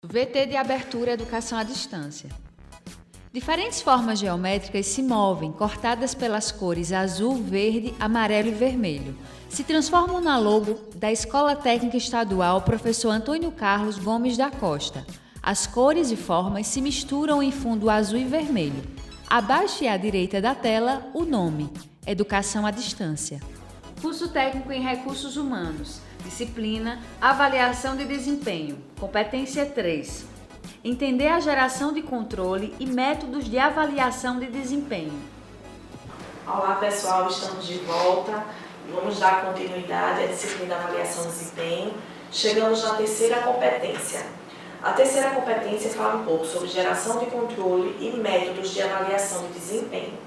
VT de abertura Educação à Distância. Diferentes formas geométricas se movem, cortadas pelas cores azul, verde, amarelo e vermelho. Se transformam na logo da Escola Técnica Estadual Professor Antônio Carlos Gomes da Costa. As cores e formas se misturam em fundo azul e vermelho. Abaixo e à direita da tela, o nome: Educação à Distância. Curso técnico em Recursos Humanos. Disciplina Avaliação de Desempenho. Competência 3. Entender a geração de controle e métodos de avaliação de desempenho. Olá pessoal, estamos de volta. Vamos dar continuidade à disciplina Avaliação de Desempenho. Chegamos na terceira competência. A terceira competência fala um pouco sobre geração de controle e métodos de avaliação de desempenho.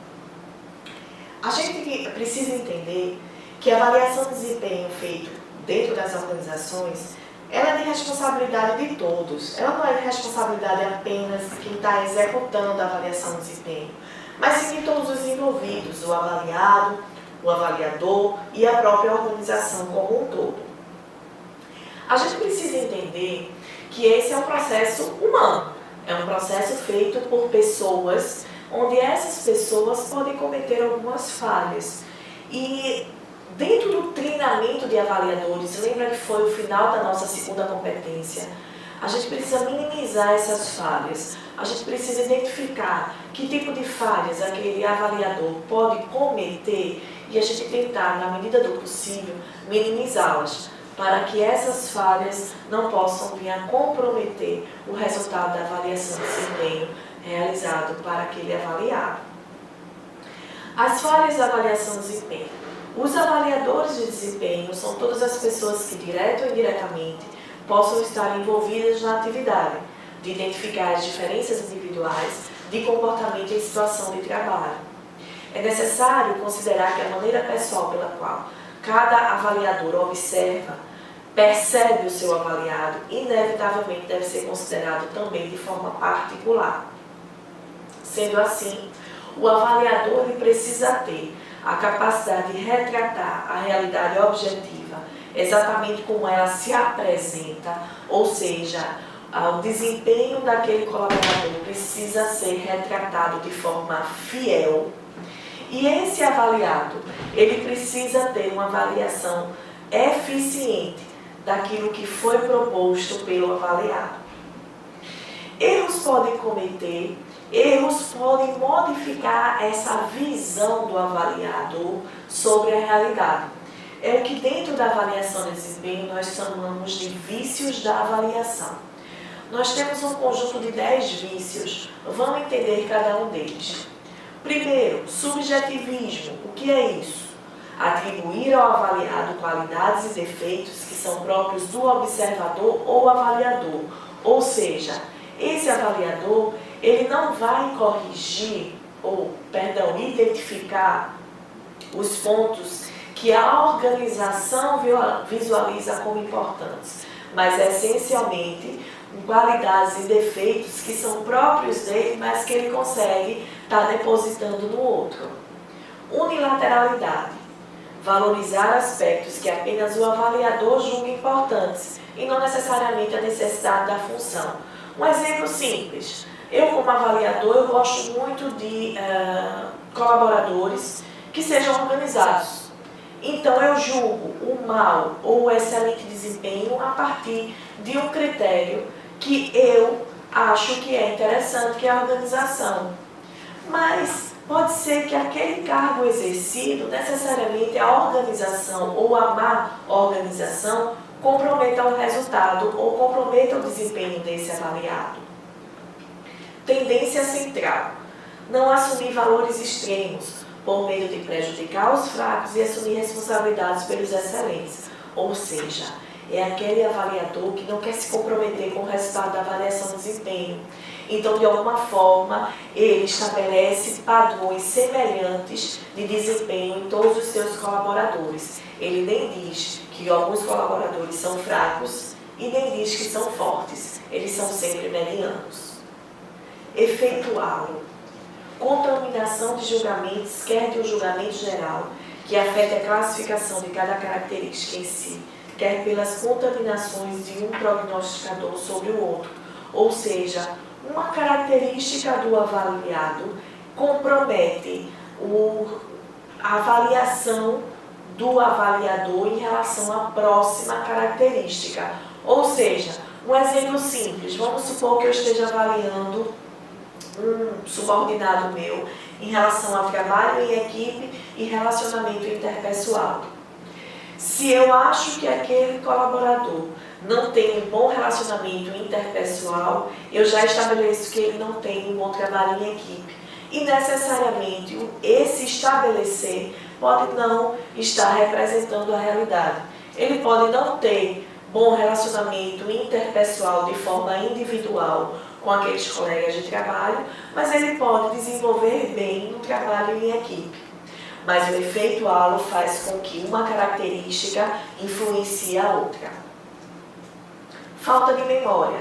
A gente precisa entender que a avaliação de desempenho feita dentro das organizações, ela é de responsabilidade de todos. Ela não é de responsabilidade apenas de quem está executando a avaliação de desempenho, mas sim de todos os envolvidos, o avaliado, o avaliador e a própria organização como um todo. A gente precisa entender que esse é um processo humano, é um processo feito por pessoas, onde essas pessoas podem cometer algumas falhas. E dentro do treinamento de avaliadores, lembra que foi o final da nossa segunda competência, a gente precisa minimizar essas falhas, a gente precisa identificar que tipo de falhas aquele avaliador pode cometer e a gente tentar, na medida do possível, minimizá-las, para que essas falhas não possam vir a comprometer o resultado da avaliação de desempenho realizado para aquele avaliado. As falhas da avaliação de desempenho. Os avaliadores de desempenho são todas as pessoas que, direto ou indiretamente, possam estar envolvidas na atividade, de identificar as diferenças individuais de comportamento em situação de trabalho. É necessário considerar que a maneira pessoal pela qual cada avaliador observa, percebe o seu avaliado, inevitavelmente deve ser considerado também de forma particular. Sendo assim, o avaliador precisa ter a capacidade de retratar a realidade objetiva, exatamente como ela se apresenta, ou seja, o desempenho daquele colaborador precisa ser retratado de forma fiel. E esse avaliado, ele precisa ter uma avaliação eficiente daquilo que foi proposto pelo avaliado. Erros podem cometer, erros podem modificar essa visão do avaliador sobre a realidade. É o que dentro da avaliação de desempenho nós chamamos de vícios da avaliação. Nós temos um conjunto de 10 vícios, vamos entender cada um deles. Primeiro, subjetivismo. O que é isso? Atribuir ao avaliado qualidades e defeitos que são próprios do observador ou avaliador. Ou seja, esse avaliador, ele não vai corrigir, identificar os pontos que a organização visualiza como importantes, mas essencialmente qualidades e defeitos que são próprios dele, mas que ele consegue estar depositando no outro. Unilateralidade. Valorizar aspectos que apenas o avaliador julga importantes e não necessariamente a necessidade da função. Um exemplo simples. Eu, como avaliador, eu gosto muito de colaboradores que sejam organizados. Então, eu julgo o mau ou o excelente desempenho a partir de um critério que eu acho que é interessante, que é a organização. Mas pode ser que aquele cargo exercido, necessariamente a organização ou a má organização, comprometa o resultado ou comprometa o desempenho desse avaliado. Tendência central. Não assumir valores extremos, por medo de prejudicar os fracos e assumir responsabilidades pelos excelentes. Ou seja, é aquele avaliador que não quer se comprometer com o resultado da avaliação de desempenho. Então, de alguma forma, ele estabelece padrões semelhantes de desempenho em todos os seus colaboradores. Ele nem diz que alguns colaboradores são fracos e nem diz que são fortes. Eles são sempre medianos. Efeito halo. Contaminação de julgamentos, quer de um julgamento geral, que afeta a classificação de cada característica em si, quer pelas contaminações de um prognosticador sobre o outro, ou seja, uma característica do avaliado compromete a avaliação do avaliador em relação à próxima característica. Ou seja, um exemplo simples, vamos supor que eu esteja avaliando um subordinado meu em relação ao trabalho em equipe e relacionamento interpessoal. Se eu acho que aquele colaborador não tem um bom relacionamento interpessoal, eu já estabeleço que ele não tem um bom trabalho em equipe. E necessariamente esse estabelecer pode não estar representando a realidade. Ele pode não ter bom relacionamento interpessoal de forma individual com aqueles colegas de trabalho, mas ele pode desenvolver bem no trabalho em equipe. Mas o efeito halo faz com que uma característica influencie a outra. Falta de memória.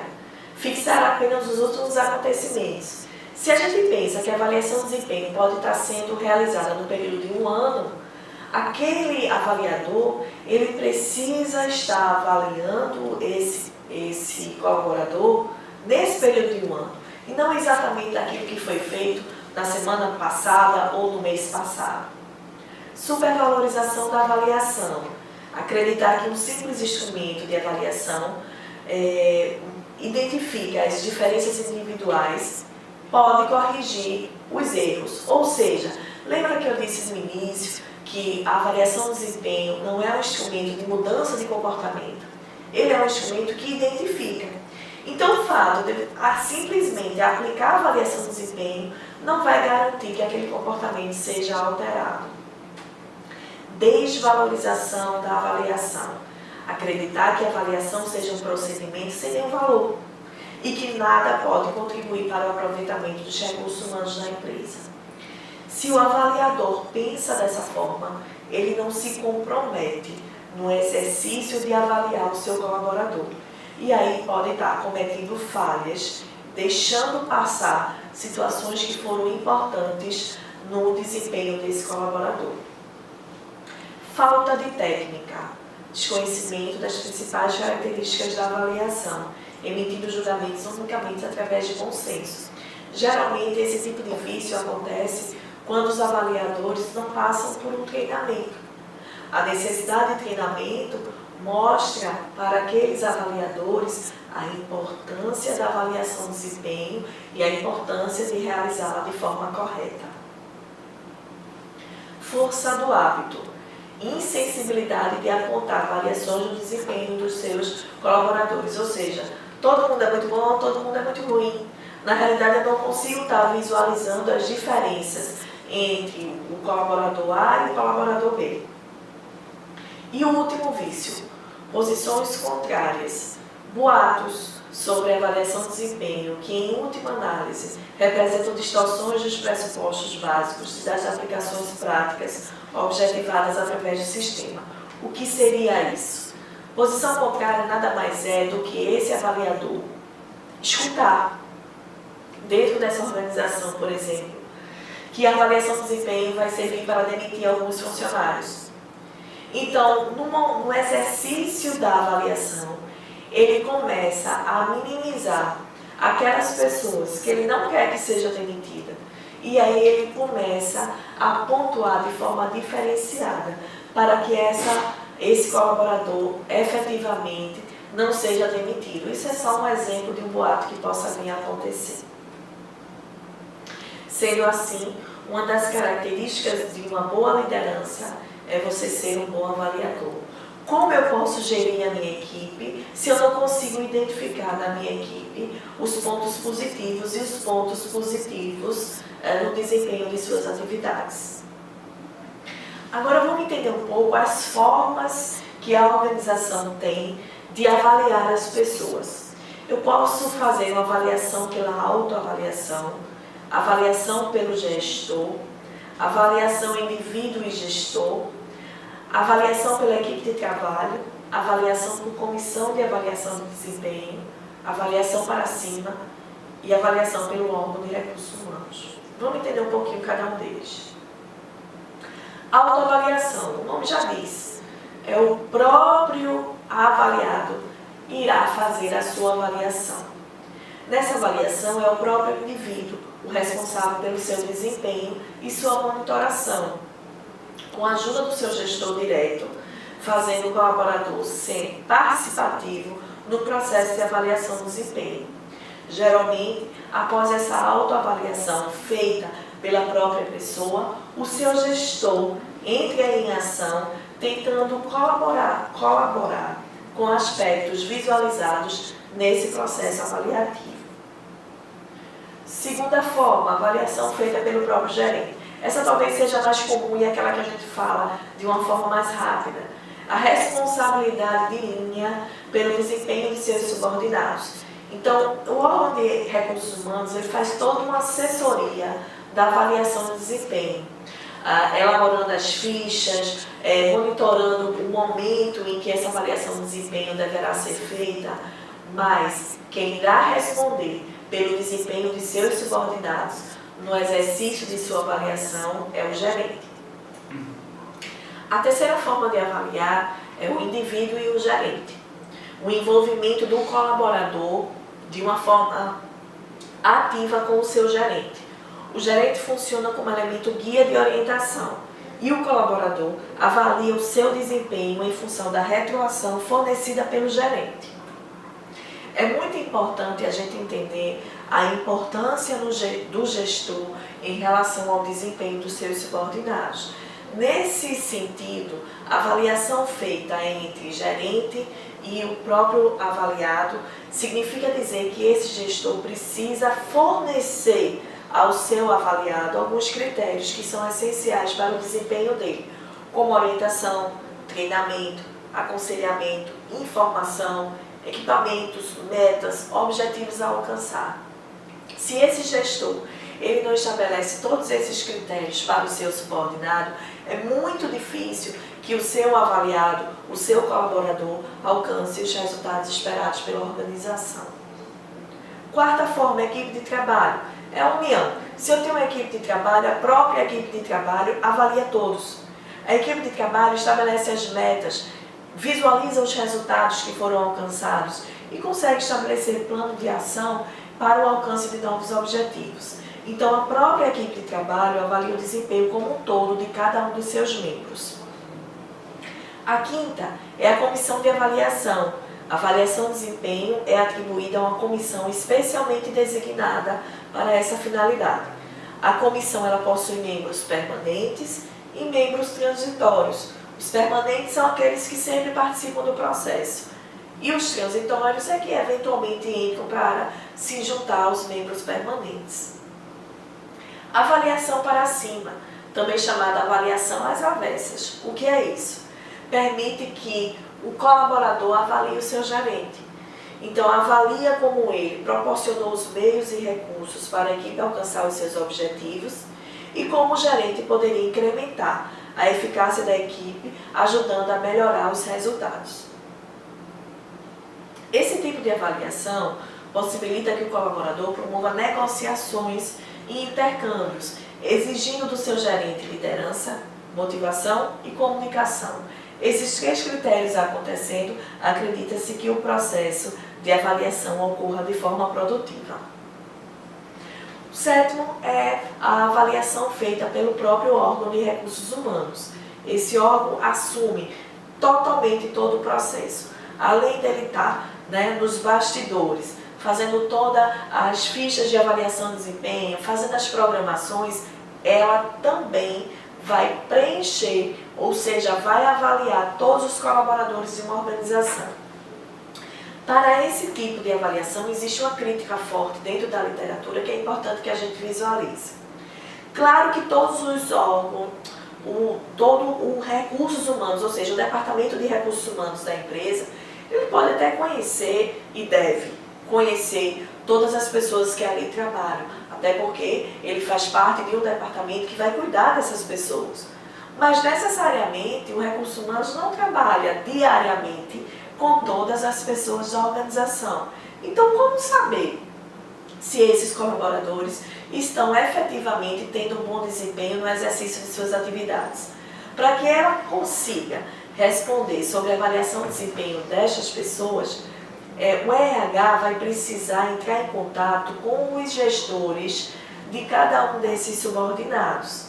Fixar apenas os últimos acontecimentos. Se a gente pensa que a avaliação de desempenho pode estar sendo realizada no período de um ano, aquele avaliador, ele precisa estar avaliando esse colaborador nesse período de um ano, e não exatamente aquilo que foi feito na semana passada ou no mês passado. Supervalorização da avaliação. Acreditar que um simples instrumento de avaliação identifica as diferenças individuais, pode corrigir os erros. Ou seja, lembra que eu disse no início que a avaliação de desempenho não é um instrumento de mudança de comportamento, ele é um instrumento que identifica. Então, o fato de simplesmente aplicar a avaliação de desempenho não vai garantir que aquele comportamento seja alterado. Desvalorização da avaliação. Acreditar que a avaliação seja um procedimento sem nenhum valor e que nada pode contribuir para o aproveitamento dos recursos humanos na empresa. Se o avaliador pensa dessa forma, ele não se compromete no exercício de avaliar o seu colaborador. E aí pode estar cometendo falhas, deixando passar situações que foram importantes no desempenho desse colaborador. Falta de técnica, desconhecimento das principais características da avaliação, emitindo julgamentos unicamente através de consenso. Geralmente, esse tipo de vício acontece quando os avaliadores não passam por um treinamento. A necessidade de treinamento mostra para aqueles avaliadores a importância da avaliação de desempenho e a importância de realizá-la de forma correta. Força do hábito. Insensibilidade de apontar variações no desempenho dos seus colaboradores, ou seja, todo mundo é muito bom, todo mundo é muito ruim. Na realidade, eu não consigo estar visualizando as diferenças entre o colaborador A e o colaborador B. E o último vício, posições contrárias, boatos sobre a avaliação de desempenho, que em última análise representam distorções dos pressupostos básicos e das aplicações práticas objetivadas através do sistema. O que seria isso? Posição contrária nada mais é do que esse avaliador escutar dentro dessa organização, por exemplo, que a avaliação de desempenho vai servir para demitir alguns funcionários. Então, no exercício da avaliação, ele começa a minimizar aquelas pessoas que ele não quer que seja demitida. E aí ele começa a pontuar de forma diferenciada para que esse colaborador efetivamente não seja demitido. Isso é só um exemplo de um boato que possa vir a acontecer. Sendo assim, uma das características de uma boa liderança é você ser um bom avaliador. Como eu posso gerir a minha equipe se eu não consigo identificar na minha equipe os pontos positivos e os pontos positivos no desempenho de suas atividades? Agora vamos entender um pouco as formas que a organização tem de avaliar as pessoas. Eu posso fazer uma avaliação pela autoavaliação, avaliação pelo gestor, avaliação indivíduo e gestor, avaliação pela equipe de trabalho, avaliação por comissão de avaliação de desempenho, avaliação para cima e avaliação pelo órgão de recursos humanos. Vamos entender um pouquinho cada um deles. Autoavaliação, o nome já diz, é o próprio avaliado irá fazer a sua avaliação. Nessa avaliação é o próprio indivíduo o responsável pelo seu desempenho e sua monitoração, com a ajuda do seu gestor direto, fazendo o colaborador ser participativo no processo de avaliação do desempenho. Geralmente, após essa autoavaliação feita pela própria pessoa, o seu gestor entra em ação tentando colaborar com aspectos visualizados nesse processo avaliativo. Segunda forma, avaliação feita pelo próprio gerente. Essa talvez seja mais comum e aquela que a gente fala de uma forma mais rápida. A responsabilidade de linha pelo desempenho de seus subordinados. Então, o órgão de recursos humanos ele faz toda uma assessoria da avaliação do desempenho, elaborando as fichas, monitorando o momento em que essa avaliação do desempenho deverá ser feita, mas quem irá responder pelo desempenho de seus subordinados no exercício de sua avaliação é o gerente. A terceira forma de avaliar é o indivíduo e o gerente. O envolvimento do colaborador de uma forma ativa com o seu gerente. O gerente funciona como elemento guia de orientação e o colaborador avalia o seu desempenho em função da retroação fornecida pelo gerente. É muito importante a gente entender a importância do gestor em relação ao desempenho dos seus subordinados. Nesse sentido, a avaliação feita entre gerente e o próprio avaliado significa dizer que esse gestor precisa fornecer ao seu avaliado alguns critérios que são essenciais para o desempenho dele, como orientação, treinamento, aconselhamento, informação, equipamentos, metas, objetivos a alcançar. Se esse gestor ele não estabelece todos esses critérios para o seu subordinado, é muito difícil que o seu avaliado, o seu colaborador, alcance os resultados esperados pela organização. Quarta forma, equipe de trabalho. É a união. Se eu tenho uma equipe de trabalho, a própria equipe de trabalho avalia todos. A equipe de trabalho estabelece as metas, visualiza os resultados que foram alcançados e consegue estabelecer plano de ação para o alcance de novos objetivos. Então, a própria equipe de trabalho avalia o desempenho como um todo de cada um dos seus membros. A quinta é a comissão de avaliação. A avaliação de desempenho é atribuída a uma comissão especialmente designada para essa finalidade. A comissão ela possui membros permanentes e membros transitórios. Os permanentes são aqueles que sempre participam do processo. E os transitórios é que eventualmente entram para se juntar aos membros permanentes. Avaliação para cima, também chamada avaliação às avessas. O que é isso? Permite que o colaborador avalie o seu gerente. Então, avalia como ele proporcionou os meios e recursos para a equipe alcançar os seus objetivos e como o gerente poderia incrementar a eficácia da equipe, ajudando a melhorar os resultados. Esse tipo de avaliação possibilita que o colaborador promova negociações e intercâmbios, exigindo do seu gerente liderança, motivação e comunicação. Esses três critérios acontecendo, acredita-se que o processo de avaliação ocorra de forma produtiva. O sétimo é a avaliação feita pelo próprio órgão de recursos humanos. Esse órgão assume totalmente todo o processo, além dele estar nos bastidores, fazendo todas as fichas de avaliação de desempenho, fazendo as programações, ela também vai preencher, ou seja, vai avaliar todos os colaboradores de uma organização. Para esse tipo de avaliação, existe uma crítica forte dentro da literatura que é importante que a gente visualize. Claro que todos os órgãos, todo o recursos humanos, ou seja, o departamento de recursos humanos da empresa, ele pode até conhecer e deve conhecer todas as pessoas que ali trabalham, até porque ele faz parte de um departamento que vai cuidar dessas pessoas. Mas necessariamente o recurso humano não trabalha diariamente com todas as pessoas da organização. Então, como saber se esses colaboradores estão efetivamente tendo um bom desempenho no exercício de suas atividades? Para que ela consiga responder sobre a avaliação de desempenho destas pessoas, o RH vai precisar entrar em contato com os gestores de cada um desses subordinados.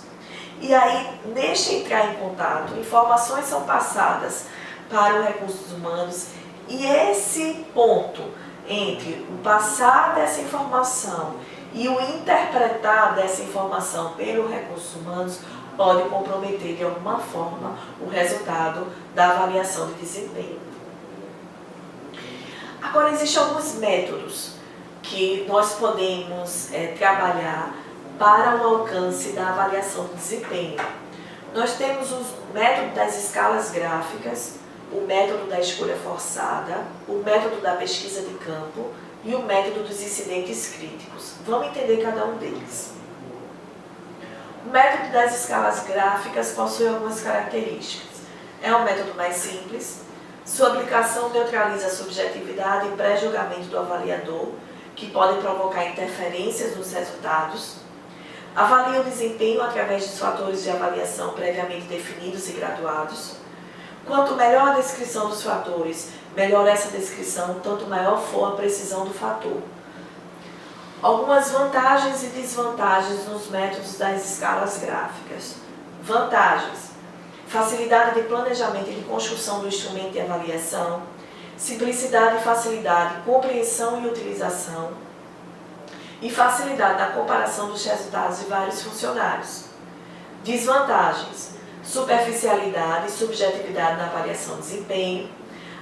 E aí, neste entrar em contato, informações são passadas para os recursos humanos e esse ponto entre o passar dessa informação e o interpretar dessa informação pelos recursos humanos pode comprometer de alguma forma o resultado da avaliação de desempenho. Agora, existem alguns métodos que nós podemos trabalhar para o alcance da avaliação de desempenho. Nós temos o método das escalas gráficas, o método da escolha forçada, o método da pesquisa de campo e o método dos incidentes críticos. Vamos entender cada um deles. O método das escalas gráficas possui algumas características. É um método mais simples, sua aplicação neutraliza a subjetividade e pré-julgamento do avaliador, que podem provocar interferências nos resultados, avalia o desempenho através dos fatores de avaliação previamente definidos e graduados. Quanto melhor a descrição dos fatores, melhor essa descrição, tanto maior for a precisão do fator. Algumas vantagens e desvantagens nos métodos das escalas gráficas. Vantagens: facilidade de planejamento e de construção do instrumento de avaliação, simplicidade e facilidade, compreensão e utilização, e facilidade na comparação dos resultados de vários funcionários. Desvantagens: superficialidade e subjetividade na avaliação de desempenho,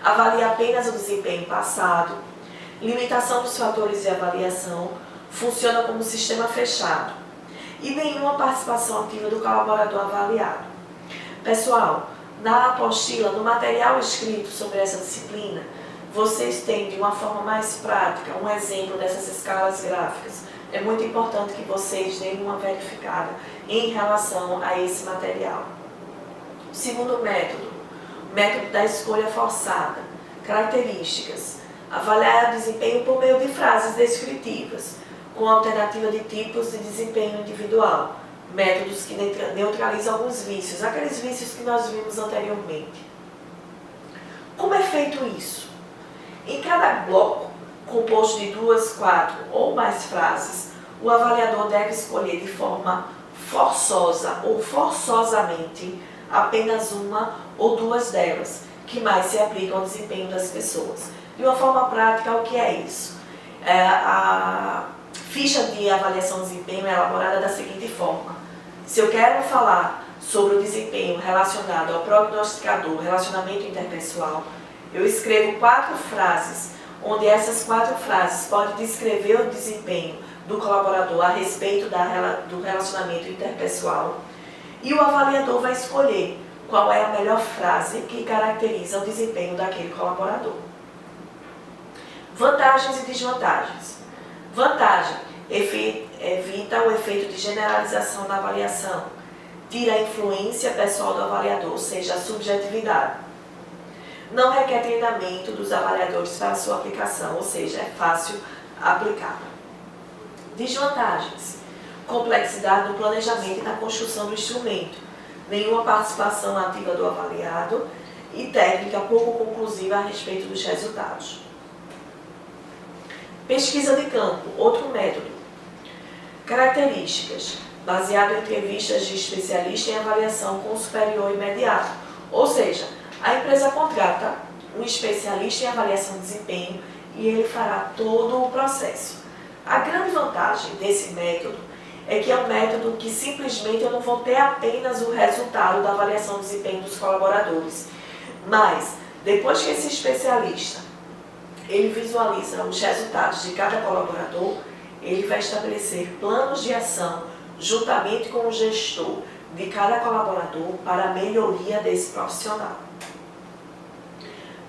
avalia apenas o desempenho passado, limitação dos fatores de avaliação, funciona como um sistema fechado, e nenhuma participação ativa do colaborador avaliado. Pessoal, na apostila, no material escrito sobre essa disciplina, vocês têm de uma forma mais prática um exemplo dessas escalas gráficas. É muito importante que vocês deem uma verificada em relação a esse material. Segundo método, o método da escolha forçada. Características: avaliar o desempenho por meio de frases descritivas, com alternativa de tipos de desempenho individual. Métodos que neutralizam alguns vícios, aqueles vícios que nós vimos anteriormente. Como é feito isso? Em cada bloco, composto de 2, 4 ou mais frases, o avaliador deve escolher de forma forçosa ou forçosamente apenas uma ou duas delas, que mais se aplicam ao desempenho das pessoas. De uma forma prática, o que é isso? A ficha de avaliação de desempenho é elaborada da seguinte forma: se eu quero falar sobre o desempenho relacionado ao prognosticador, relacionamento interpessoal, eu escrevo 4 frases, onde essas 4 frases podem descrever o desempenho do colaborador a respeito do relacionamento interpessoal, e o avaliador vai escolher qual é a melhor frase que caracteriza o desempenho daquele colaborador. Vantagens e desvantagens. Vantagem: evita o efeito de generalização na avaliação, tira a influência pessoal do avaliador, ou seja, a subjetividade. Não requer treinamento dos avaliadores para sua aplicação, ou seja, é fácil aplicar. Desvantagens: complexidade no planejamento e na construção do instrumento, nenhuma participação ativa do avaliado e técnica pouco conclusiva a respeito dos resultados. Pesquisa de campo, outro método. Características: baseado em entrevistas de especialista em avaliação com o superior imediato, ou seja, a empresa contrata um especialista em avaliação de desempenho e ele fará todo o processo. A grande vantagem desse método é que é um método que simplesmente eu não vou ter apenas o resultado da avaliação de desempenho dos colaboradores, mas depois que esse especialista ele visualiza os resultados de cada colaborador, ele vai estabelecer planos de ação juntamente com o gestor de cada colaborador para a melhoria desse profissional.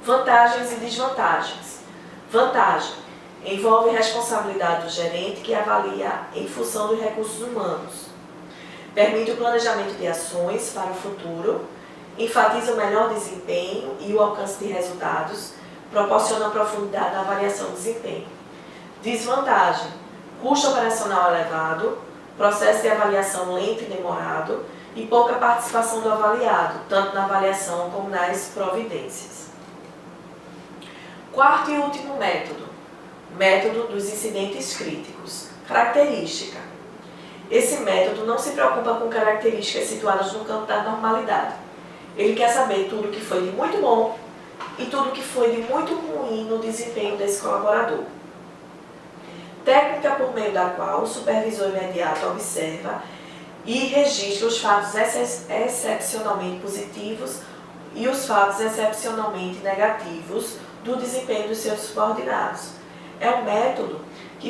Vantagens e desvantagens. Vantagem: envolve responsabilidade do gerente que avalia em função dos recursos humanos. Permite o planejamento de ações para o futuro, enfatiza o melhor desempenho e o alcance de resultados, proporciona profundidade na avaliação de desempenho. Desvantagem: custo operacional elevado, processo de avaliação lento e demorado e pouca participação do avaliado, tanto na avaliação como nas providências. quarto e último método, método dos incidentes críticos. Característica. Esse método não se preocupa com características situadas no campo da normalidade. Ele quer saber tudo que foi de muito bom e tudo que foi de muito ruim no desempenho desse colaborador. Técnica por meio da qual o supervisor imediato observa e registra os fatos excepcionalmente positivos e os fatos excepcionalmente negativos do desempenho dos seus subordinados. É um método que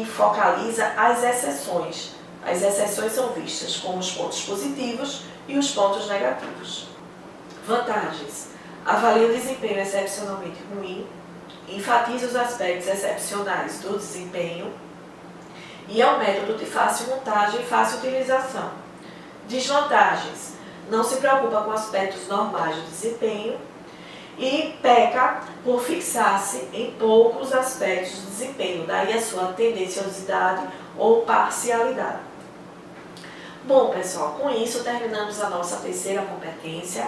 focaliza as exceções. As exceções são vistas como os pontos positivos e os pontos negativos. Vantagens. Avalia o desempenho excepcionalmente ruim, enfatiza os aspectos excepcionais do desempenho e é um método de fácil montagem e fácil utilização. Desvantagens. Não se preocupa com aspectos normais do desempenho e peca por fixar-se em poucos aspectos do desempenho, daí a sua tendenciosidade ou parcialidade. Bom, pessoal, com isso terminamos a nossa terceira competência.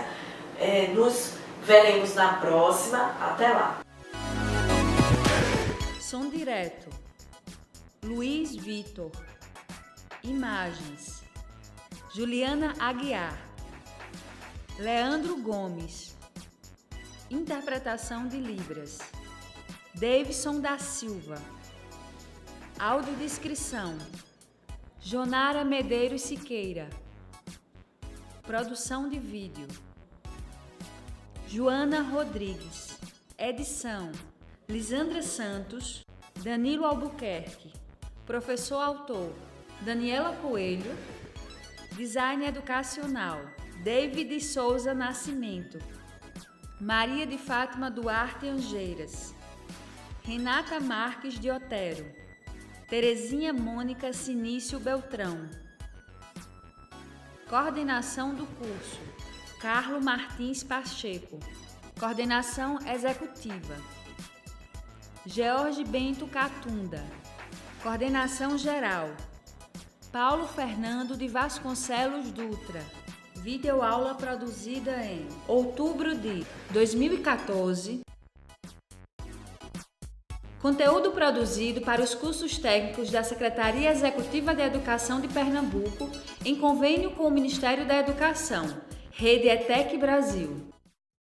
Nos veremos na próxima. Até lá! Som direto. Luiz Vitor. Imagens. Juliana Aguiar. Leandro Gomes. Interpretação de Libras. Davidson da Silva. Audiodescrição. Jonara Medeiros Siqueira. Produção de vídeo. Joana Rodrigues. Edição. Lisandra Santos. Danilo Albuquerque. Professor autor. Daniela Coelho. Design educacional. David Souza Nascimento. Maria de Fátima Duarte Angeiras. Renata Marques de Otero. Terezinha Mônica Sinício Beltrão. Coordenação do curso. Carlo Martins Pacheco. Coordenação executiva. George Bento Catunda. Coordenação geral. Paulo Fernando de Vasconcelos Dutra. Videoaula produzida em outubro de 2014. Conteúdo produzido para os cursos técnicos da Secretaria Executiva de Educação de Pernambuco, em convênio com o Ministério da Educação, Rede ETEC Brasil.